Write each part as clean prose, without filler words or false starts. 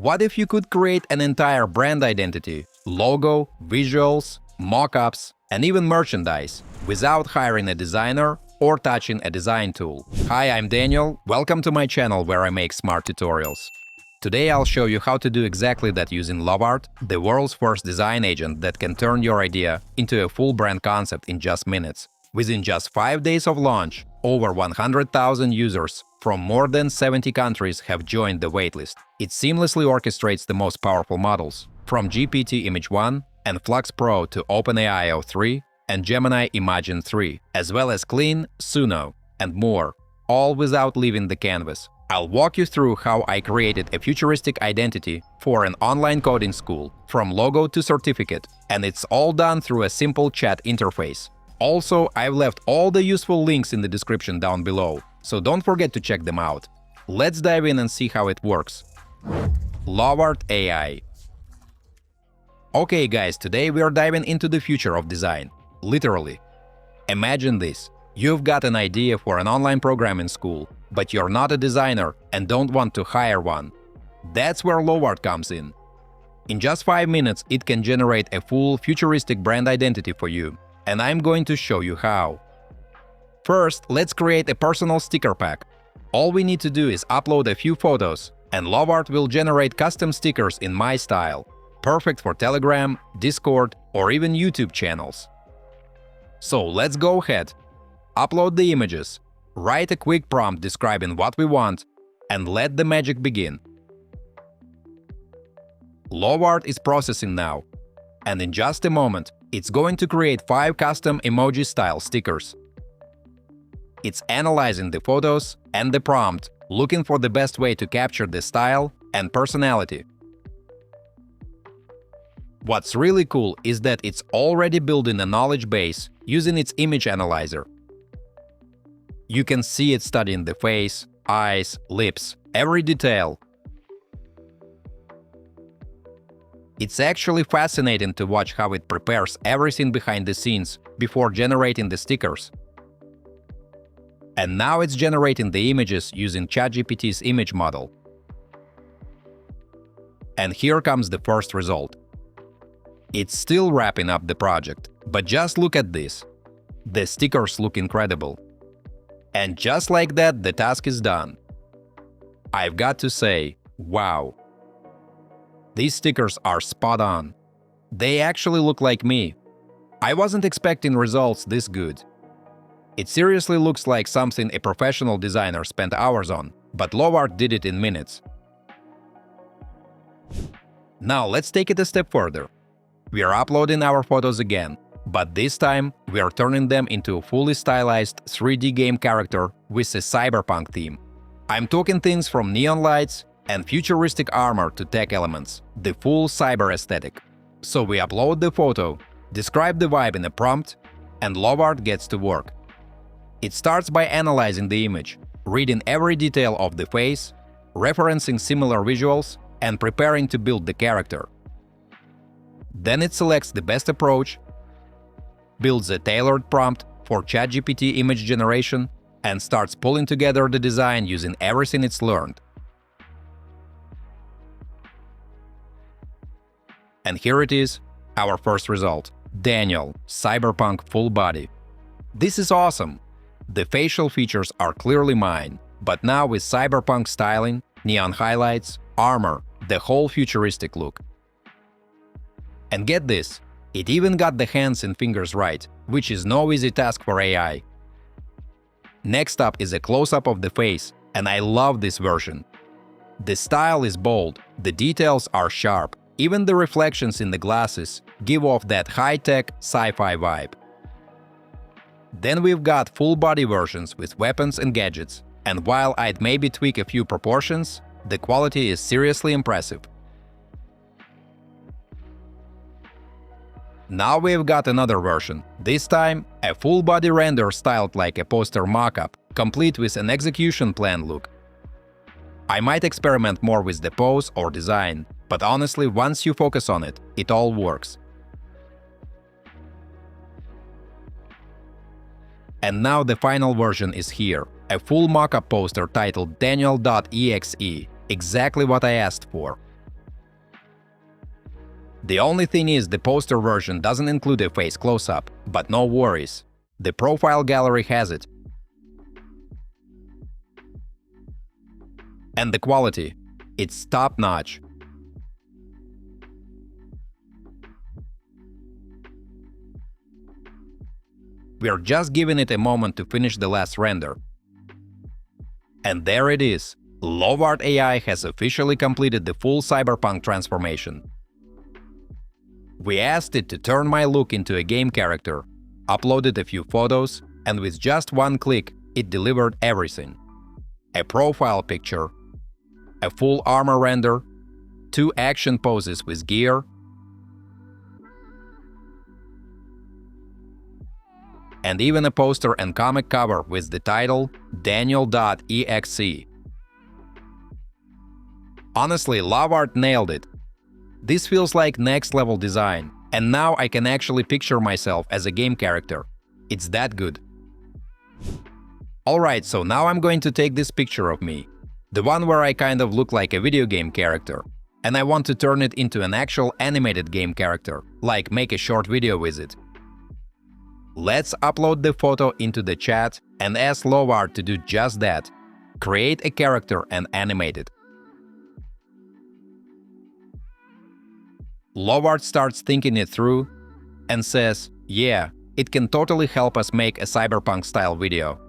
What if you could create an entire brand identity, logo, visuals, mockups, and even merchandise without hiring a designer or touching a design tool? Hi, I'm Daniel. Welcome to my channel where I make smart tutorials. Today I'll show you how to do exactly that using Lovart, the world's first design agent that can turn your idea into a full brand concept in just minutes. Within just 5 days of launch, over 100,000 users from more than 70 countries have joined the waitlist. It seamlessly orchestrates the most powerful models, from GPT Image 1 and Flux Pro to OpenAI O3 and Gemini Imagen 3, as well as Clean, Suno, and more, all without leaving the canvas. I'll walk you through how I created a futuristic identity for an online coding school, from logo to certificate, and it's all done through a simple chat interface. Also, I've left all the useful links in the description down below, so don't forget to check them out. Let's dive in and see how it works. Lovart AI. Okay guys, today we are diving into the future of design. Literally. Imagine this. You've got an idea for an online programming school, but you're not a designer and don't want to hire one. That's where Lovart comes in. In just 5 minutes, it can generate a full futuristic brand identity for you, and I'm going to show you how. First, let's create a personal sticker pack. All we need to do is upload a few photos, and Lovart will generate custom stickers in my style, perfect for Telegram, Discord, or even YouTube channels. So let's go ahead. Upload the images, write a quick prompt describing what we want, and let the magic begin. Lovart is processing now, and in just a moment, it's going to create 5 custom emoji-style stickers. It's analyzing the photos and the prompt, looking for the best way to capture the style and personality. What's really cool is that it's already building a knowledge base using its image analyzer. You can see it studying the face, eyes, lips, every detail. It's actually fascinating to watch how it prepares everything behind the scenes before generating the stickers. And now it's generating the images using ChatGPT's image model. And here comes the first result. It's still wrapping up the project, but just look at this. The stickers look incredible. And just like that, the task is done. I've got to say, wow. These stickers are spot on. They actually look like me. I wasn't expecting results this good. It seriously looks like something a professional designer spent hours on, but Lovart did it in minutes. Now let's take it a step further. We are uploading our photos again, but this time we are turning them into a fully stylized 3D game character with a cyberpunk theme. I'm talking things from neon lights and futuristic armor to tech elements, the full cyber aesthetic. So we upload the photo, describe the vibe in a prompt, and Lovart gets to work. It starts by analyzing the image, reading every detail of the face, referencing similar visuals, and preparing to build the character. Then it selects the best approach, builds a tailored prompt for ChatGPT image generation, and starts pulling together the design using everything it's learned. And here it is, our first result. Daniel, cyberpunk full body. This is awesome. The facial features are clearly mine, but now with cyberpunk styling, neon highlights, armor, the whole futuristic look. And get this, it even got the hands and fingers right, which is no easy task for AI. Next up is a close-up of the face, and I love this version. The style is bold, the details are sharp, even the reflections in the glasses give off that high-tech sci-fi vibe. Then we've got full-body versions with weapons and gadgets, and while I'd maybe tweak a few proportions, the quality is seriously impressive. Now we've got another version, this time a full-body render styled like a poster mockup, complete with an execution plan look. I might experiment more with the pose or design, but honestly, once you focus on it, it all works. And now the final version is here, a full mockup poster titled Daniel.exe, exactly what I asked for. The only thing is the poster version doesn't include a face close-up, but no worries. The profile gallery has it. And the quality, it's top-notch. We're just giving it a moment to finish the last render. And there it is. Lovart AI has officially completed the full cyberpunk transformation. We asked it to turn my look into a game character, uploaded a few photos, and with just one click, it delivered everything. A profile picture, a full armor render, 2 action poses with gear, and even a poster and comic cover with the title Daniel.exe. Honestly, Lovart nailed it. This feels like next-level design, and now I can actually picture myself as a game character. It's that good. Alright, so now I'm going to take this picture of me, the one where I kind of look like a video game character, and I want to turn it into an actual animated game character, like make a short video with it. Let's upload the photo into the chat and ask Lovart to do just that. Create a character and animate it. Lovart starts thinking it through and says, yeah, it can totally help us make a cyberpunk-style video.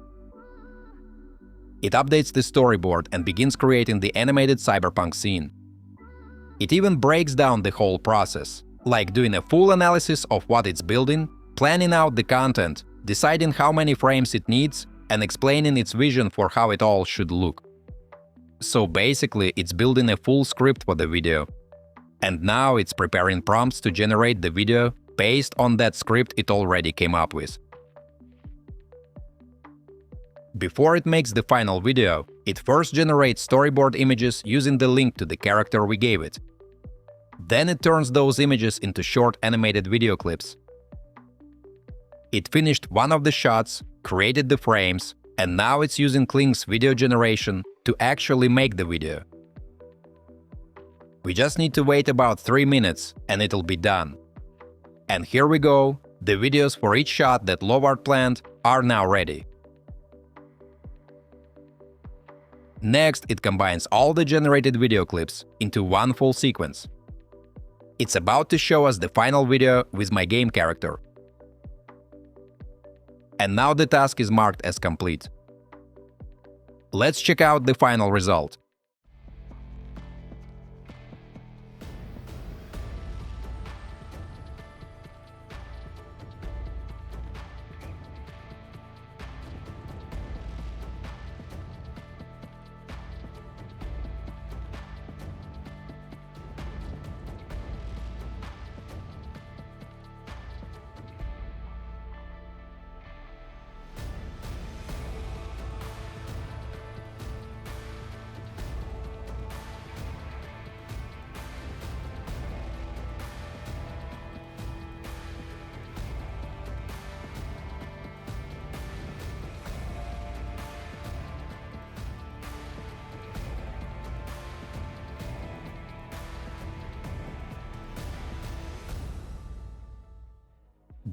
It updates the storyboard and begins creating the animated cyberpunk scene. It even breaks down the whole process, like doing a full analysis of what it's building, planning out the content, deciding how many frames it needs, and explaining its vision for how it all should look. So basically, it's building a full script for the video. And now it's preparing prompts to generate the video based on that script it already came up with. Before it makes the final video, it first generates storyboard images using the link to the character we gave it. Then it turns those images into short animated video clips. It finished one of the shots, created the frames, and now it's using Kling's video generation to actually make the video. We just need to wait about 3 minutes and it'll be done. And here we go, the videos for each shot that Lovart planned are now ready. Next, it combines all the generated video clips into one full sequence. It's about to show us the final video with my game character. And now the task is marked as complete. Let's check out the final result.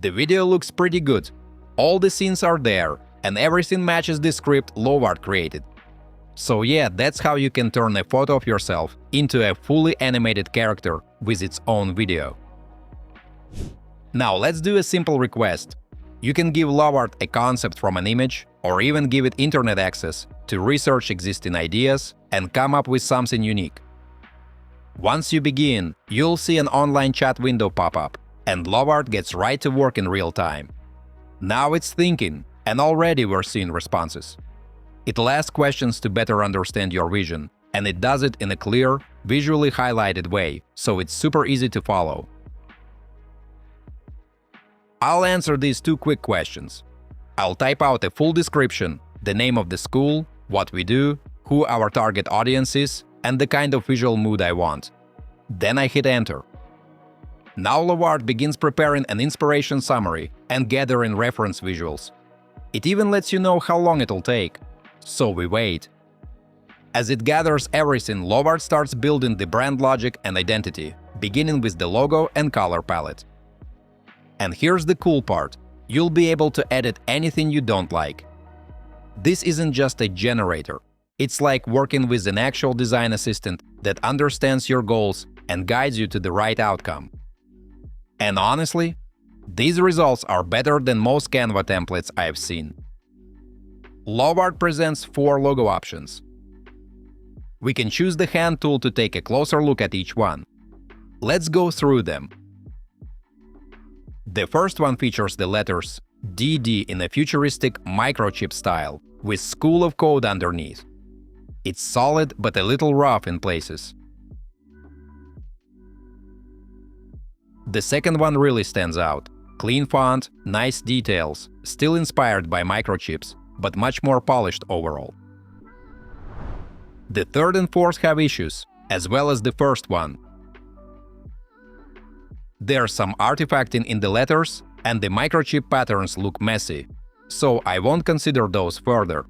The video looks pretty good. All the scenes are there, and everything matches the script Lovart created. So yeah, that's how you can turn a photo of yourself into a fully animated character with its own video. Now let's do a simple request. You can give Lovart a concept from an image, or even give it internet access to research existing ideas and come up with something unique. Once you begin, you'll see an online chat window pop up, and Lovart gets right to work in real time. Now it's thinking, and already we're seeing responses. It'll ask questions to better understand your vision, and it does it in a clear, visually highlighted way, so it's super easy to follow. I'll answer these 2 quick questions. I'll type out a full description, the name of the school, what we do, who our target audience is, and the kind of visual mood I want. Then I hit enter. Now Lovart begins preparing an inspiration summary and gathering reference visuals. It even lets you know how long it'll take. So we wait. As it gathers everything, Lovart starts building the brand logic and identity, beginning with the logo and color palette. And here's the cool part. You'll be able to edit anything you don't like. This isn't just a generator. It's like working with an actual design assistant that understands your goals and guides you to the right outcome. And honestly, these results are better than most Canva templates I've seen. Lovart presents 4 logo options. We can choose the hand tool to take a closer look at each one. Let's go through them. The first one features the letters DD in a futuristic microchip style, with School of Code underneath. It's solid but a little rough in places. The second one really stands out. Clean font, nice details, still inspired by microchips, but much more polished overall. The third and fourth have issues, as well as the first one. There's some artifacting in the letters, and the microchip patterns look messy, so I won't consider those further.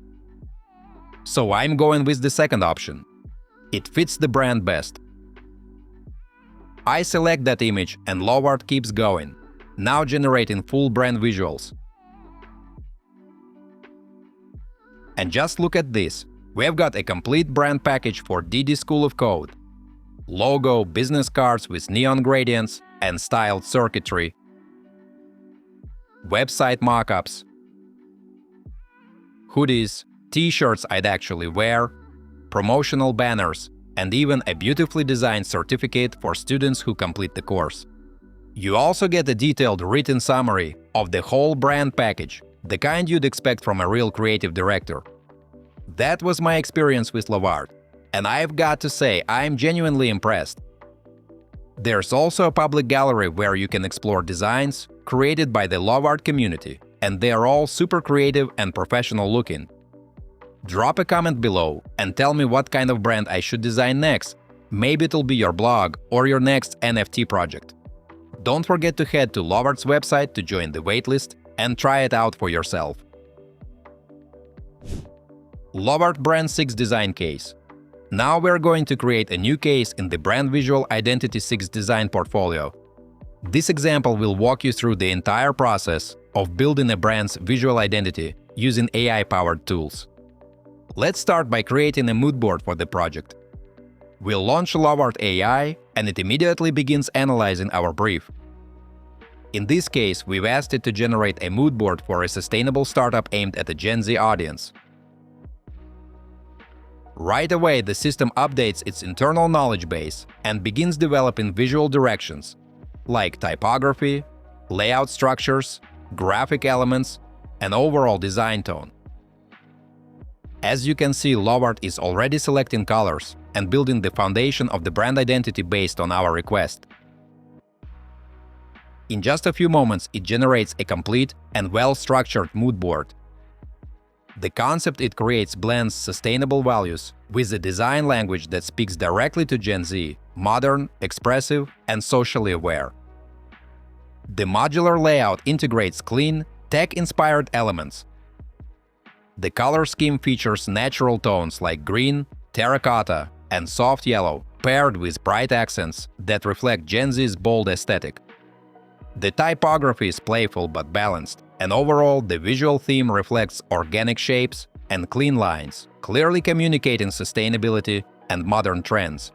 So I'm going with the second option. It fits the brand best. I select that image and Lovart keeps going, now generating full brand visuals. And just look at this. We've got a complete brand package for DD School of Code. Logo, business cards with neon gradients and styled circuitry, website mockups, hoodies, t-shirts I'd actually wear, promotional banners, and even a beautifully designed certificate for students who complete the course. You also get a detailed written summary of the whole brand package, the kind you'd expect from a real creative director. That was my experience with Lovart, and I've got to say I'm genuinely impressed. There's also a public gallery where you can explore designs created by the Lovart community, and they're all super creative and professional looking. Drop a comment below and tell me what kind of brand I should design next. Maybe it'll be your blog or your next NFT project. Don't forget to head to Lovart's website to join the waitlist and try it out for yourself. Lovart Brand 6 Design Case. Now we're going to create a new case in the Brand Visual Identity 6 design portfolio. This example will walk you through the entire process of building a brand's visual identity using AI-powered tools. Let's start by creating a mood board for the project. We'll launch Lovart AI, and it immediately begins analyzing our brief. In this case, we've asked it to generate a mood board for a sustainable startup aimed at a Gen Z audience. Right away, the system updates its internal knowledge base and begins developing visual directions, like typography, layout structures, graphic elements, and overall design tone. As you can see, Lovart is already selecting colors and building the foundation of the brand identity based on our request. In just a few moments, it generates a complete and well-structured mood board. The concept it creates blends sustainable values with a design language that speaks directly to Gen Z, modern, expressive, and socially aware. The modular layout integrates clean, tech-inspired elements. The color scheme features natural tones like green, terracotta, and soft yellow, paired with bright accents that reflect Gen Z's bold aesthetic. The typography is playful but balanced, and overall the visual theme reflects organic shapes and clean lines, clearly communicating sustainability and modern trends.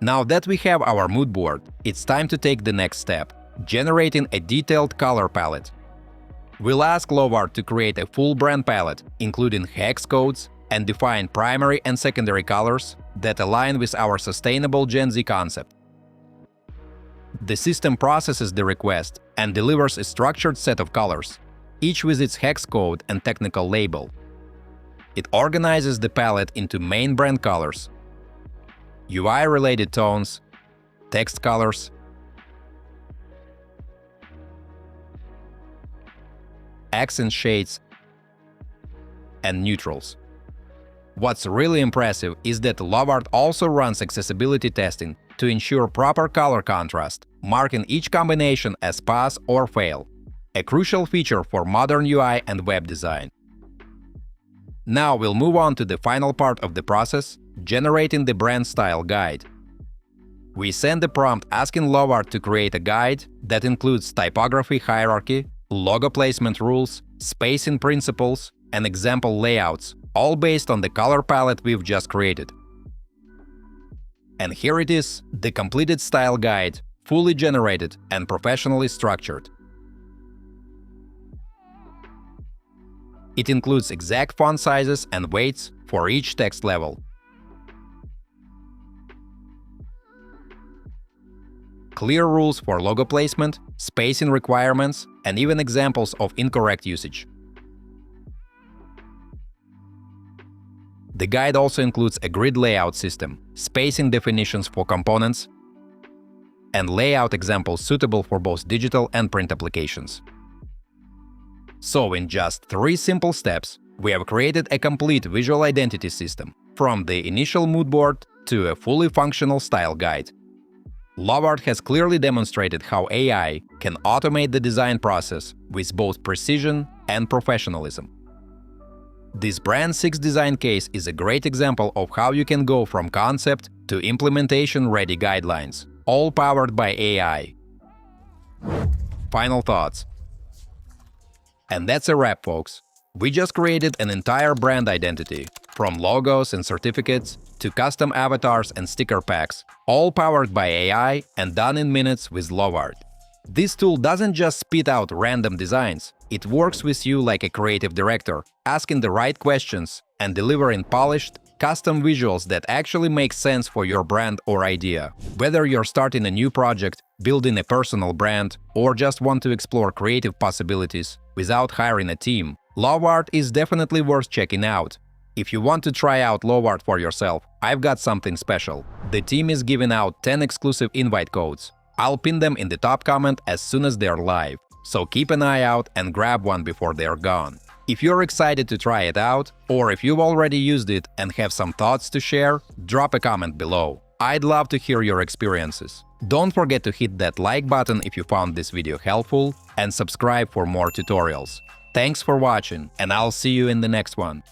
Now that we have our mood board, it's time to take the next step, generating a detailed color palette. We'll ask Lovart to create a full brand palette, including hex codes, and define primary and secondary colors that align with our sustainable Gen Z concept. The system processes the request and delivers a structured set of colors, each with its hex code and technical label. It organizes the palette into main brand colors, UI-related tones, text colors, accent shades, and neutrals. What's really impressive is that Lovart also runs accessibility testing to ensure proper color contrast, marking each combination as pass or fail, a crucial feature for modern UI and web design. Now we'll move on to the final part of the process, generating the brand style guide. We send a prompt asking Lovart to create a guide that includes typography hierarchy, logo placement rules, spacing principles, and example layouts, all based on the color palette we've just created. And here it is, the completed style guide, fully generated and professionally structured. It includes exact font sizes and weights for each text level. Clear rules for logo placement, spacing requirements, and even examples of incorrect usage. The guide also includes a grid layout system, spacing definitions for components, and layout examples suitable for both digital and print applications. So in just 3 simple steps, we have created a complete visual identity system, from the initial mood board to a fully functional style guide. Lovart has clearly demonstrated how AI can automate the design process with both precision and professionalism. This Brand 6 design case is a great example of how you can go from concept to implementation-ready guidelines, all powered by AI. Final thoughts. And that's a wrap, folks. We just created an entire brand identity, from logos and certificates to custom avatars and sticker packs, all powered by AI and done in minutes with Lovart. This tool doesn't just spit out random designs, it works with you like a creative director, asking the right questions and delivering polished, custom visuals that actually make sense for your brand or idea. Whether you're starting a new project, building a personal brand, or just want to explore creative possibilities without hiring a team, Lovart is definitely worth checking out. If you want to try out Lovart for yourself, I've got something special. The team is giving out 10 exclusive invite codes. I'll pin them in the top comment as soon as they're live, so keep an eye out and grab one before they're gone. If you're excited to try it out, or if you've already used it and have some thoughts to share, drop a comment below. I'd love to hear your experiences. Don't forget to hit that like button if you found this video helpful, and subscribe for more tutorials. Thanks for watching, and I'll see you in the next one.